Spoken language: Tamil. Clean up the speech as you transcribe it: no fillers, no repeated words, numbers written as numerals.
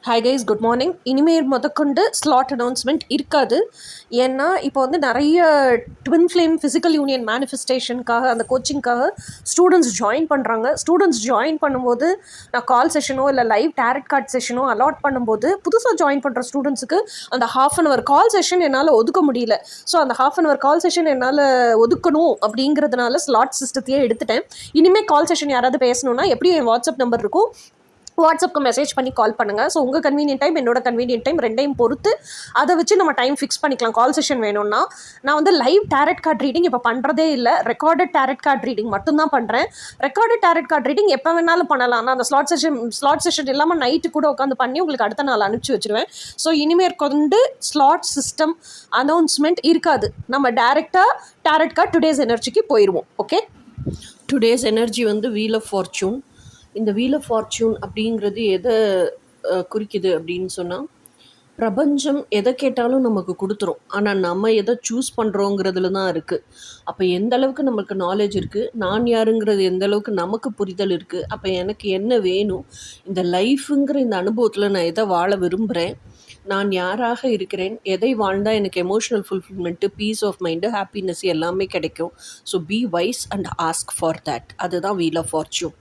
Hi guys, good morning. இனிமேல் முதற்கொண்டு ஸ்லாட் அனௌன்ஸ்மெண்ட் இருக்காது. ஏன்னா இப்போ வந்து நிறைய ட்வின் ஃப்ளேம் ஃபிசிக்கல் யூனியன் மேனிஃபெஸ்டேஷனுக்காக அந்த கோச்சிங்காக ஸ்டூடெண்ட்ஸ் ஜாயின் பண்ணுறாங்க. ஸ்டூடெண்ட்ஸ் ஜாயின் பண்ணும்போது நான் கால் செஷனோ இல்லை லைவ் டேரட் கார்ட் செஷனோ அலாட் பண்ணும்போது புதுசாக ஜாயின் பண்ணுற ஸ்டூடெண்ட்ஸுக்கு அந்த ½ கால் செஷன் என்னால் ஒதுக்க முடியல. ஸோ அந்த ½ கால் செஷன் என்னால் ஒதுக்கணும் அப்படிங்கிறதுனால ஸ்லாட் சிஸ்டத்தையே எடுத்துட்டேன். இனிமேல் கால் செஷன் யாராவது பேசணுன்னா எப்படியும் என் வாட்ஸ்அப் நம்பர் இருக்கும், வாட்ஸ்அப்க்கு மெசேஜ் பண்ணி கால் பண்ணுங்கள். ஸோ உங்கள் கன்வீனியன்ட் டைம், என்னோட கன்வீனியன்ட் டைம் ரெண்டையும் பொறுத்து அதை வச்சு நம்ம டைம் ஃபிக்ஸ் பண்ணிக்கலாம். கால் செஷன் வேணும்னா நான் வந்து லைவ் டேரட் கார்ட் ரீடிங் இப்போ பண்ணுறதே இல்லை. ரெக்கார்டட் டேரட் கார்ட் ரீடிங் மட்டும்தான் பண்ணுறேன். ரெக்கார்டட் டேரட் கார்ட் ரீடிங் எப்போ வேணாலும் பண்ணலாம். நான் அந்த ஸ்லாட் செஷன் இல்லாமல் நைட்டு கூட உட்காந்து பண்ணி உங்களுக்கு அடுத்த நாள் அனுப்பிச்சி வச்சுருவேன். ஸோ இனிமேல் கொண்டு ஸ்லாட் சிஸ்டம் அனௌன்ஸ்மெண்ட் இருக்காது. நம்ம டேரெக்டாக டேரட் கார்ட் டுடேஸ் எனர்ஜிக்கு போயிடுவோம். ஓகே, டுடேஸ் எனர்ஜி வந்து வீல் ஆஃப் ஃபார்ச்சூன். இந்த வீல் ஆஃப் ஃபார்ச்சூன் அப்படிங்கிறது எதை குறிக்குது அப்படின்னு சொன்னால், பிரபஞ்சம் எதை கேட்டாலும் நமக்கு கொடுத்துரும். ஆனால் நம்ம எதை சூஸ் பண்ணுறோங்கிறதுல தான் இருக்குது. அப்போ எந்த அளவுக்கு நமக்கு நாலேஜ் இருக்குது, நான் யாருங்கிறது எந்த அளவுக்கு நமக்கு புரிதல் இருக்குது, அப்போ எனக்கு என்ன வேணும், இந்த லைஃபுங்கிற இந்த அனுபவத்தில் நான் எதை வாழ விரும்புகிறேன், நான் யாராக இருக்கிறேன், எதை வாழ்ந்தால் எனக்கு emotional fulfilment, peace of mind, happiness எல்லாமே கிடைக்கும். So be wise and ask for that. அதுதான் வீல் ஆஃப் ஃபார்ச்சூன்.